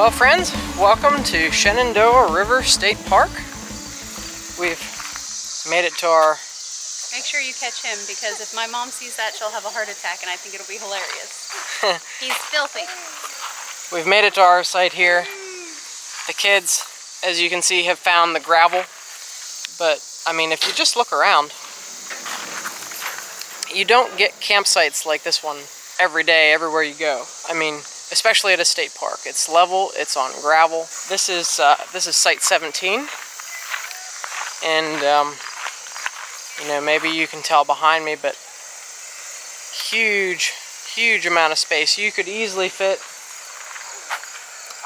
Well, friends, welcome to Shenandoah River State Park. We've made it to our... Make sure you catch him, because if my mom sees that, she'll have a heart attack, and I think it'll be hilarious. He's filthy. We've made it to our site here. The kids, as you can see, have found the gravel. But, I mean, if you just look around, you don't get campsites like this one every day, everywhere you go. I mean, especially at a state park. It's level, it's on gravel. This is site 17. And, you know, maybe you can tell behind me, but huge amount of space. You could easily fit,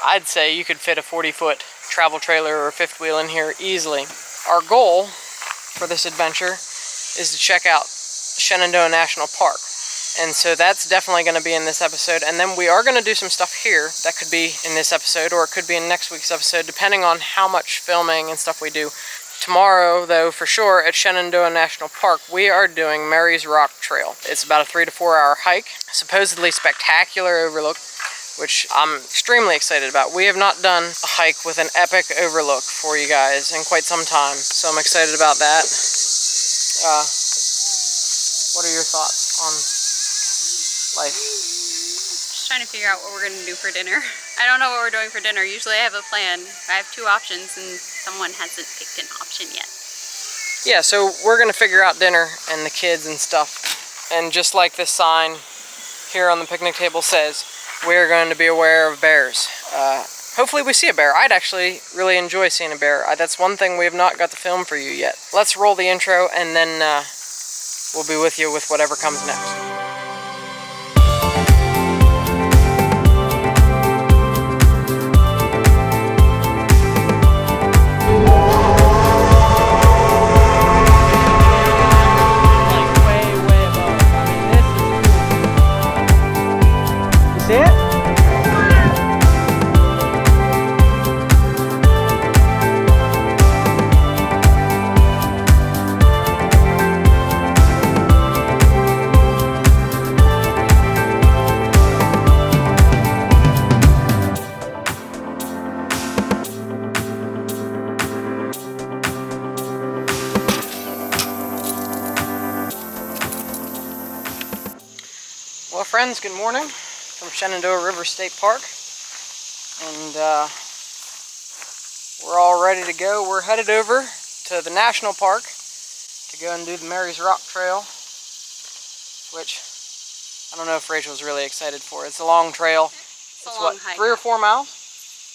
I'd say you could fit a 40-foot travel trailer or a fifth wheel in here easily. Our goal for this adventure is to check out Shenandoah National Park. And so that's definitely going to be in this episode. And then we are going to do some stuff here that could be in this episode, or it could be in next week's episode, depending on how much filming and stuff we do. Tomorrow, though, for sure, at Shenandoah National Park, we are doing Mary's Rock Trail. It's about a 3 to 4 hour hike, supposedly spectacular overlook, which I'm extremely excited about. We have not done a hike with an epic overlook for you guys in quite some time, so I'm excited about that. What are your thoughts on life? Just trying to figure out what we're going to do for dinner. I don't know what we're doing for dinner. Usually I have a plan. I have 2 options, and someone hasn't picked an option yet. Yeah, so we're going to figure out dinner and the kids and stuff. And just like this sign here on the picnic table says, we're going to be aware of bears. Hopefully we see a bear. I'd actually really enjoy seeing a bear. That's one thing we have not got to film for you yet. Let's roll the intro, and then we'll be with you with whatever comes next. See it? Well, friends, good morning from Shenandoah River State Park, and we're all ready to go. We're headed over to the national park to go and do the Mary's Rock Trail, which I don't know if Rachel's really excited for. It's a long trail. It's a long hike. 3 or 4 miles?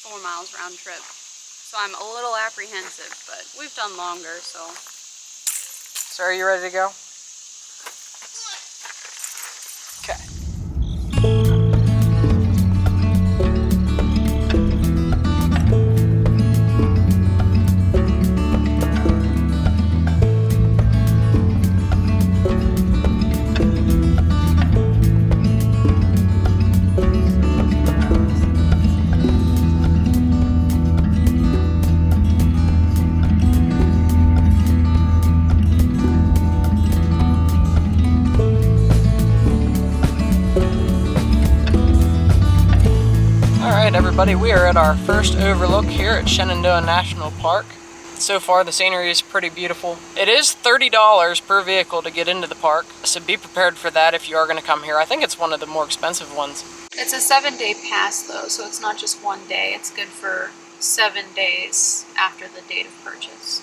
4 miles round trip. So I'm a little apprehensive, but we've done longer, so. So are you ready to go? Okay. Alright everybody, we are at our first overlook here at Shenandoah National Park. So far the scenery is pretty beautiful. It is $30 per vehicle to get into the park, so be prepared for that if you are going to come here. I think it's one of the more expensive ones. It's a 7-day pass though, so it's not just 1 day. It's good for 7 days after the date of purchase.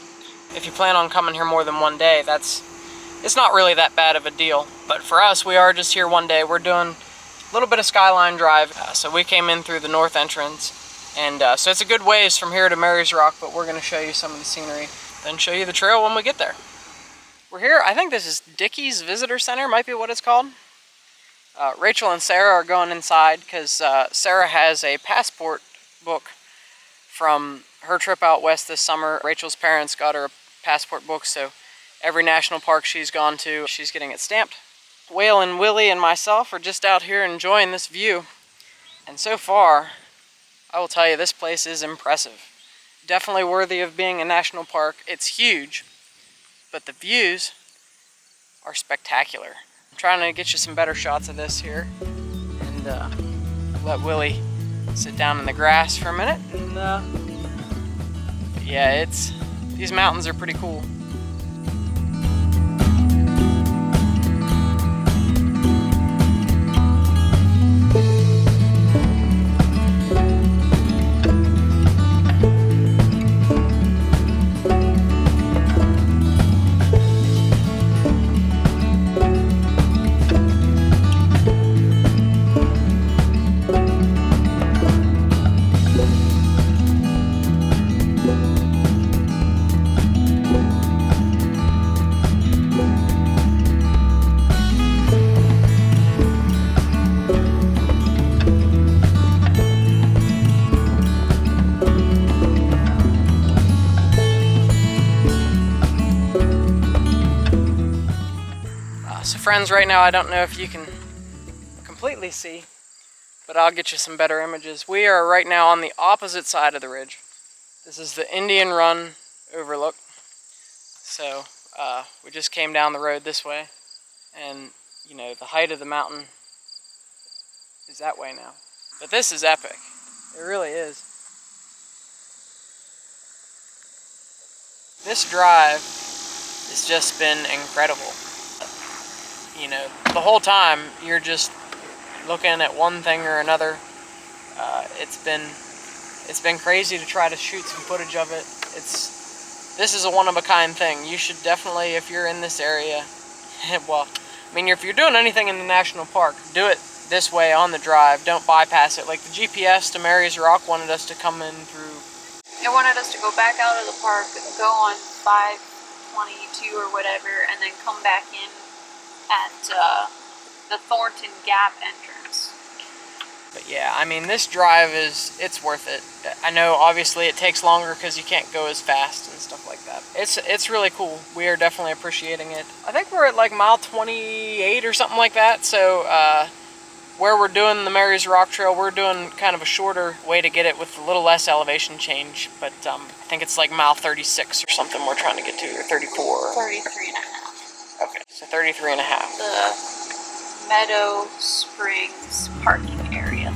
If you plan on coming here more than 1 day, it's not really that bad of a deal. But for us, we are just here 1 day. We're doing a little bit of Skyline Drive, so we came in through the north entrance, and so it's a good ways from here to Mary's Rock, but we're going to show you some of the scenery, then show you the trail when we get there. We're here, I think this is Dickey's Visitor Center, might be what it's called. Rachel and Sarah are going inside because Sarah has a passport book from her trip out west this summer. Rachel's parents got her a passport book, so every national park she's gone to, she's getting it stamped. Whale and Willie and myself are just out here enjoying this view. And so far, I will tell you, this place is impressive. Definitely worthy of being a national park. It's huge, but the views are spectacular. I'm trying to get you some better shots of this here, and let Willie sit down in the grass for a minute, and yeah, these mountains are pretty cool. So friends, right now I don't know if you can completely see, but I'll get you some better images. We are right now on the opposite side of the ridge. This is the Indian Run overlook. So we just came down the road this way, and you know, the height of the mountain is that way now. But this is epic. It really is. This drive has just been incredible. You know, the whole time you're just looking at one thing or another. It's been crazy to try to shoot some footage of it. This is a one-of-a-kind thing. You should definitely, if you're in this area, well, I mean, if you're doing anything in the national park, do it this way on the drive. Don't bypass it. Like the GPS to Mary's Rock wanted us to come in through. It wanted us to go back out of the park, go on 522 or whatever, and then come back in at the Thornton Gap entrance. But yeah, I mean, this drive it's worth it. I know obviously it takes longer because you can't go as fast and stuff like that. It's really cool. We are definitely appreciating it. I think we're at like mile 28 or something like that. So where we're doing the Mary's Rock Trail, we're doing kind of a shorter way to get it with a little less elevation change. But I think it's like mile 36 or something we're trying to get to, or 34. 33 and a half. Okay, so 33 and a half. The Meadow Springs parking area.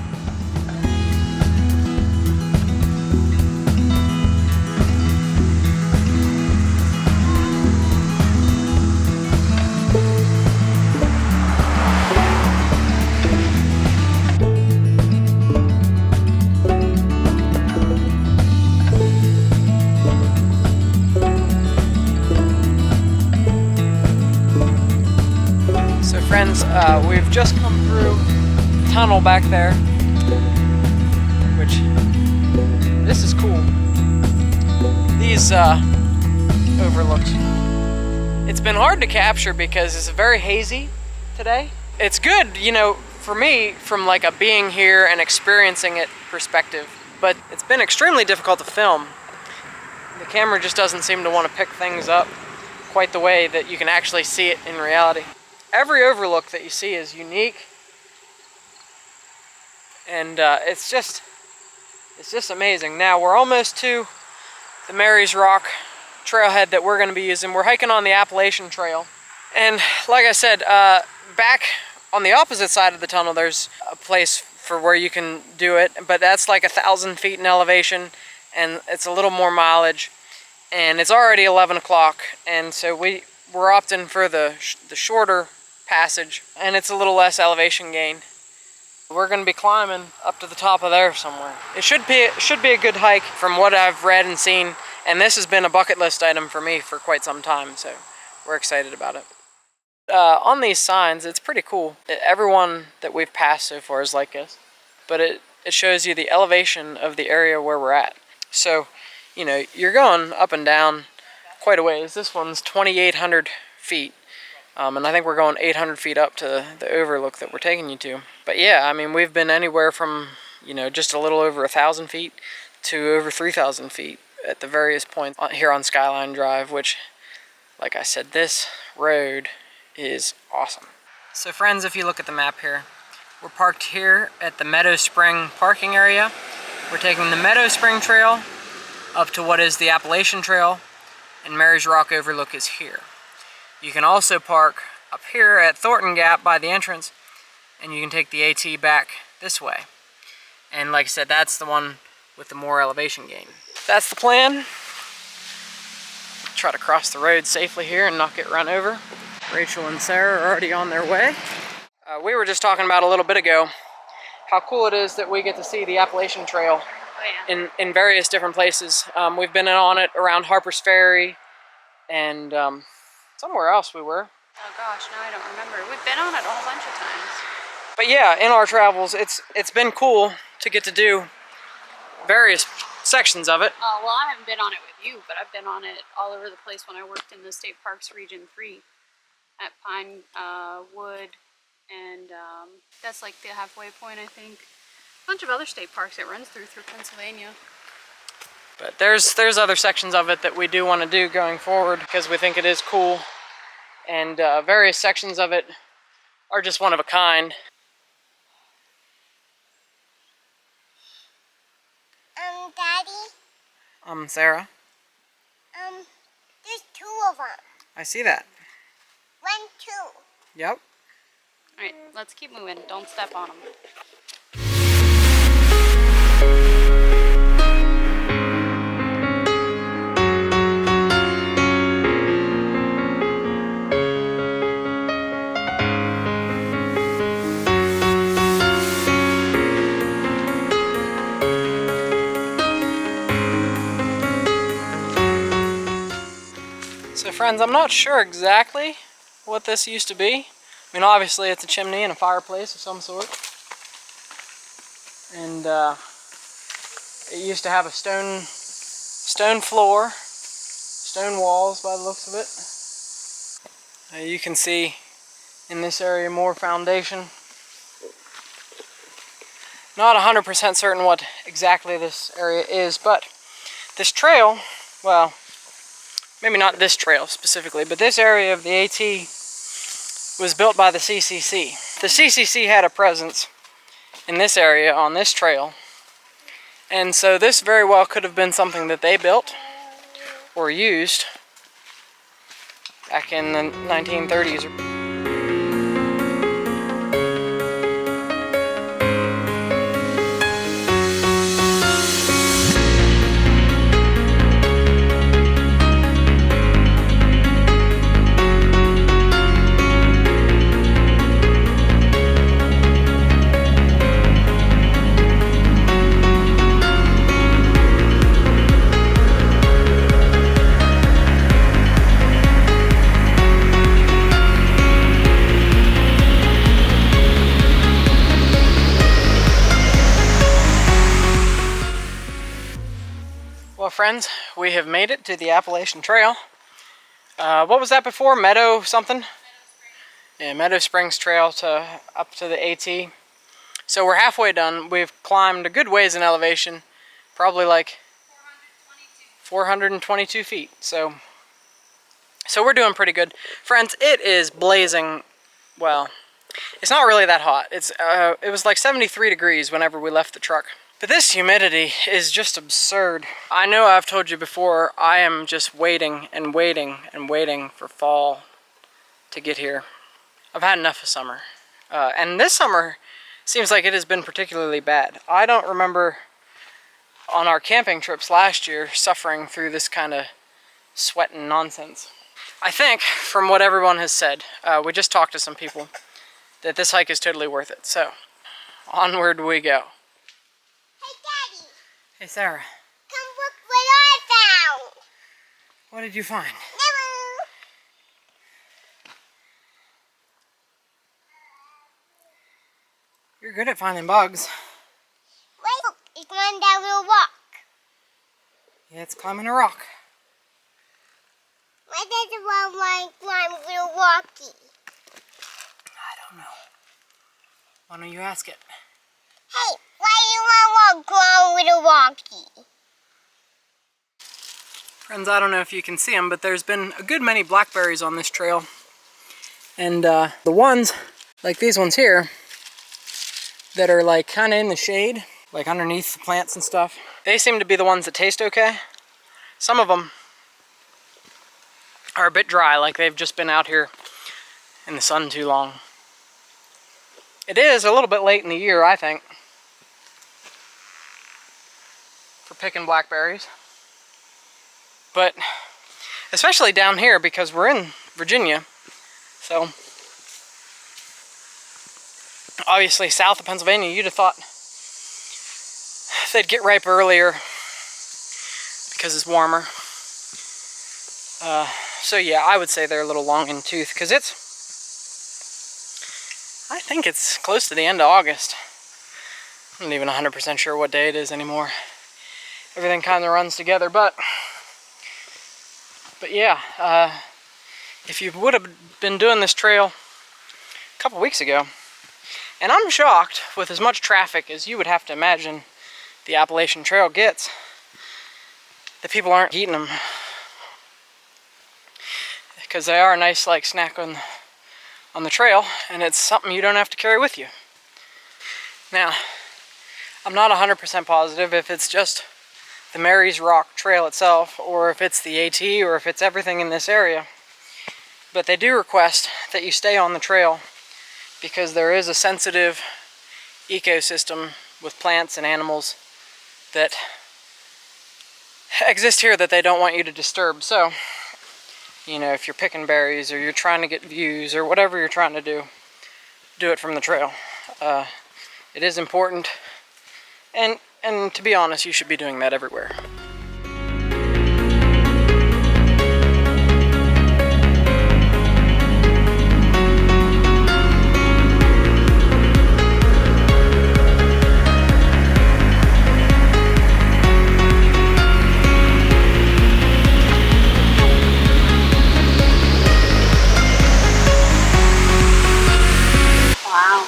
Friends, we've just come through the tunnel back there, which, this is cool. These overlooks. It's been hard to capture because it's very hazy today. It's good, you know, for me, from like a being here and experiencing it perspective, but it's been extremely difficult to film. The camera just doesn't seem to want to pick things up quite the way that you can actually see it in reality. Every overlook that you see is unique, and it's just amazing. Now we're almost to the Mary's Rock trailhead that we're going to be using. We're hiking on the Appalachian Trail, and like I said, back on the opposite side of the tunnel there's a place for where you can do it, but that's like 1,000 feet in elevation, and it's a little more mileage, and it's already 11 o'clock, and so we're opting for the shorter passage, and it's a little less elevation gain. We're going to be climbing up to the top of there somewhere. It should be a good hike from what I've read and seen, and this has been a bucket list item for me for quite some time, so we're excited about it. On these signs, it's pretty cool. Everyone that we've passed so far is like this, but it shows you the elevation of the area where we're at. So, you know, you're going up and down quite a ways. This one's 2,800 feet. And I think we're going 800 feet up to the overlook that we're taking you to. But yeah, I mean, we've been anywhere from, you know, just a little over 1,000 feet to over 3,000 feet at the various points here on Skyline Drive, which, like I said, this road is awesome. So friends, if you look at the map here, we're parked here at the Meadow Spring parking area. We're taking the Meadow Spring Trail up to what is the Appalachian Trail, and Mary's Rock Overlook is here. You can also park up here at Thornton Gap by the entrance, and you can take the AT back this way. And like I said, that's the one with the more elevation gain. That's the plan. Try to cross the road safely here and not get run over. Rachel and Sarah are already on their way. We were just talking about a little bit ago how cool it is that we get to see the Appalachian Trail in various different places. We've been on it around Harper's Ferry and somewhere else we were. Oh gosh, no, I don't remember. We've been on it a whole bunch of times. But yeah, in our travels, it's been cool to get to do various sections of it. Well, I haven't been on it with you, but I've been on it all over the place when I worked in the State Parks Region 3 at Pine Wood, and that's like the halfway point, I think. A bunch of other state parks it runs through Pennsylvania. But there's other sections of it that we do want to do going forward because we think it is cool, and various sections of it are just one of a kind. Daddy? Sarah? There's 2 of them. I see that. 1, 2. Yep. Alright, let's keep moving. Don't step on them. So friends, I'm not sure exactly what this used to be. I mean, obviously it's a chimney and a fireplace of some sort. And it used to have a stone floor, stone walls by the looks of it. You can see in this area more foundation. Not 100% certain what exactly this area is, but this trail, well, maybe not this trail specifically, but this area of the AT was built by the CCC. The CCC had a presence in this area on this trail, and so this very well could have been something that they built or used back in the 1930s. Well, friends, we have made it to the Appalachian Trail. What was that before? Meadow something? Yeah, Meadow Springs Trail up to the AT. So we're halfway done. We've climbed a good ways in elevation, probably like 422 feet. So we're doing pretty good. Friends, it is blazing, well, it's not really that hot. It was like 73 degrees whenever we left the truck. But this humidity is just absurd. I know I've told you before, I am just waiting and waiting and waiting for fall to get here. I've had enough of summer. And this summer seems like it has been particularly bad. I don't remember on our camping trips last year suffering through this kind of sweat and nonsense. I think, from what everyone has said, we just talked to some people, that this hike is totally worth it. So, onward we go. Hey, Daddy. Hey, Sarah. Come look what I found. What did you find? Never. You're good at finding bugs. Wait, look, it's going down a rock. Yeah, it's climbing a rock. Why does the one want to climb real rocky? I don't know. Why don't you ask it? Hey, why do you want to climb real rocky? Friends, I don't know if you can see them, but there's been a good many blackberries on this trail. And the ones, like these ones here, that are like kind of in the shade, like underneath the plants and stuff, they seem to be the ones that taste okay. Some of them are a bit dry, like they've just been out here in the sun too long. It is a little bit late in the year, I think. for picking blackberries. But especially down here because we're in Virginia. So obviously south of Pennsylvania, you'd have thought they'd get ripe earlier because it's warmer. So yeah, I would say they're a little long in tooth because I think it's close to the end of August. I'm not even 100% sure what day it is anymore. Everything kind of runs together, but yeah, if you would have been doing this trail a couple weeks ago, and I'm shocked with as much traffic as you would have to imagine the Appalachian Trail gets, that people aren't eating them, because they are a nice like snack on the trail, and it's something you don't have to carry with you. Now, I'm not 100% positive if it's just the Mary's Rock Trail itself, or if it's the AT, or if it's everything in this area. But they do request that you stay on the trail because there is a sensitive ecosystem with plants and animals that exist here that they don't want you to disturb. So, you know, if you're picking berries or you're trying to get views or whatever you're trying to do it from the trail. It is important, and to be honest, you should be doing that everywhere. Wow.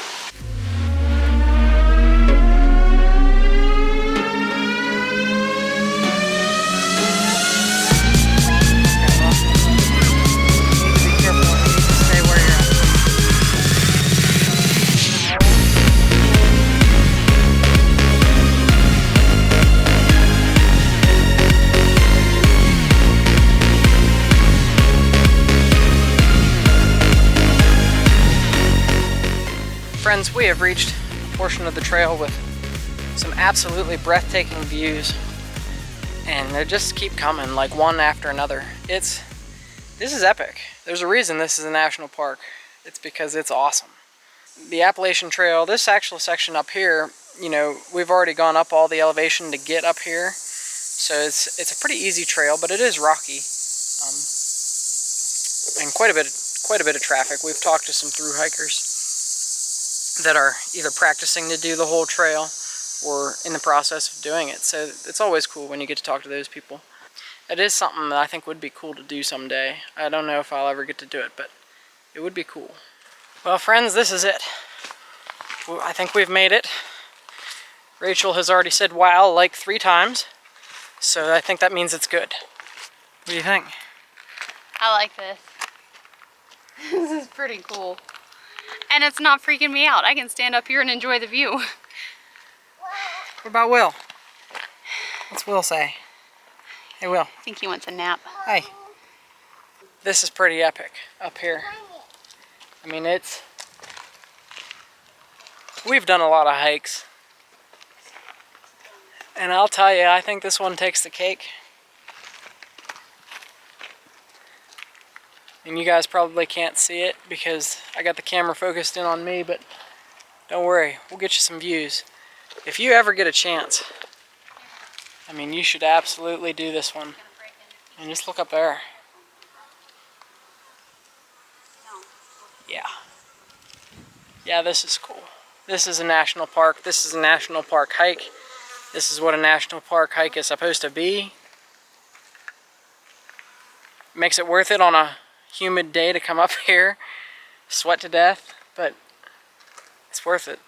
Friends, we have reached a portion of the trail with some absolutely breathtaking views, and they just keep coming like one after another. This is epic. There's a reason this is a national park. It's because it's awesome. The Appalachian Trail, this actual section up here, you know, we've already gone up all the elevation to get up here, so it's a pretty easy trail, but it is rocky, and quite a bit of traffic. We've talked to some through hikers that are either practicing to do the whole trail or in the process of doing it. So it's always cool when you get to talk to those people. It is something that I think would be cool to do someday. I don't know if I'll ever get to do it, but it would be cool. Well, friends, this is it. I think we've made it. Rachel has already said wow like 3 times, so I think that means it's good. What do you think? I like this. This is pretty cool. And it's not freaking me out. I can stand up here and enjoy the view. What about Will? What's Will say? Hey, Will. I think he wants a nap. Hey. This is pretty epic up here. I mean, we've done a lot of hikes. And I'll tell you, I think this one takes the cake. And you guys probably can't see it because I got the camera focused in on me, but don't worry, we'll get you some views. If you ever get a chance, I mean, you should absolutely do this one. And just look up there. Yeah. Yeah, this is cool. This is a national park. This is a national park hike. This is what a national park hike is supposed to be. Makes it worth it on a humid day to come up here, sweat to death, but it's worth it.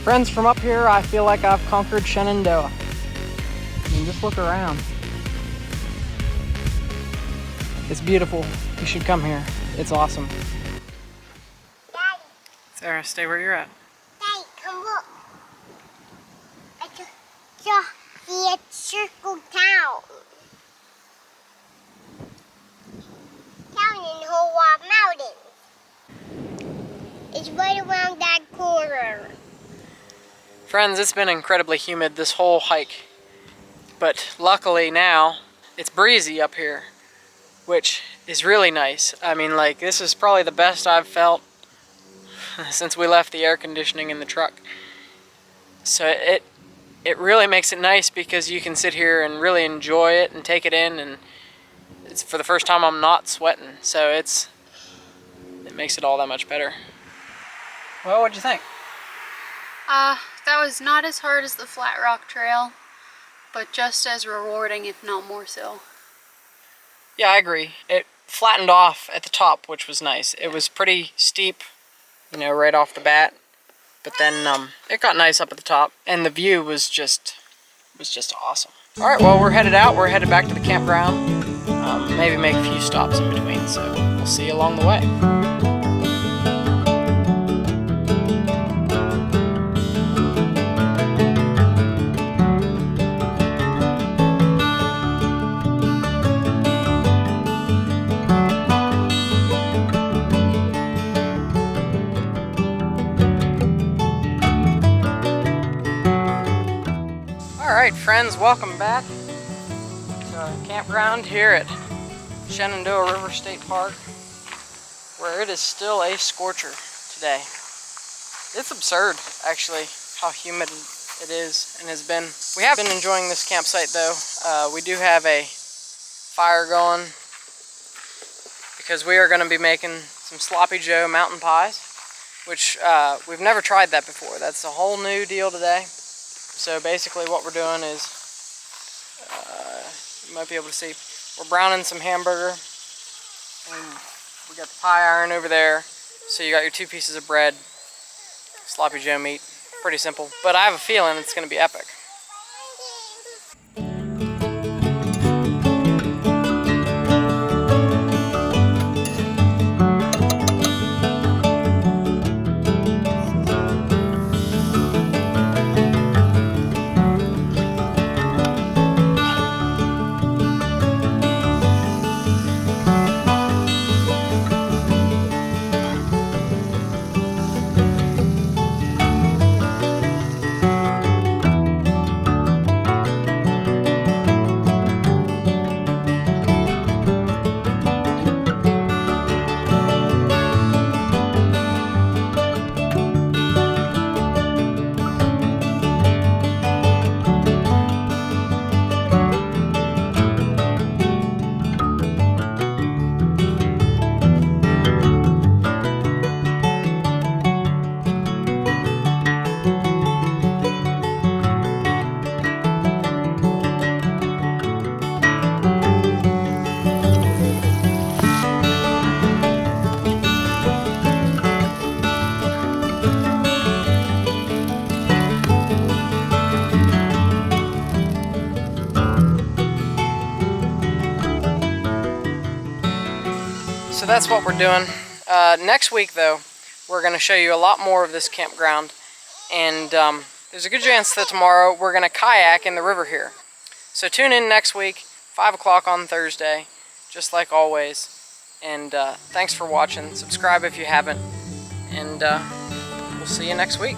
Friends, from up here, I feel like I've conquered Shenandoah. I mean, just look around. It's beautiful. You should come here. It's awesome. Daddy, Sarah, stay where you're at. Daddy, come look. I just saw see a circle town. Town in Hawaii Mountains. It's right around that corner. Friends, it's been incredibly humid this whole hike, but luckily now it's breezy up here, which is really nice. I mean, like, this is probably the best I've felt since we left the air conditioning in the truck. So it really makes it nice because you can sit here and really enjoy it and take it in, and it's for the first time I'm not sweating, so it makes it all that much better. Well, what'd you think? That was not as hard as the Flat Rock Trail, but just as rewarding, if not more so. Yeah, I agree. It flattened off at the top, which was nice. It was pretty steep, you know, right off the bat, but then it got nice up at the top, and the view was just awesome. All right, well, we're headed out. We're headed back to the campground. Maybe make a few stops in between, so we'll see you along the way. Alright friends, welcome back to our campground here at Shenandoah River State Park, where it is still a scorcher today. It's absurd, actually, how humid it is and has been. We have been enjoying this campsite though. We do have a fire going because we are going to be making some Sloppy Joe mountain pies, which we've never tried that before. That's a whole new deal today. So basically what we're doing is, you might be able to see, we're browning some hamburger, and we got the pie iron over there, so you got your 2 pieces of bread, Sloppy Joe meat, pretty simple, but I have a feeling it's going to be epic. So that's what we're doing. Next week though, we're going to show you a lot more of this campground, and there's a good chance that tomorrow we're going to kayak in the river here. So tune in next week, 5 o'clock on Thursday, just like always. And thanks for watching. Subscribe if you haven't, and we'll see you next week.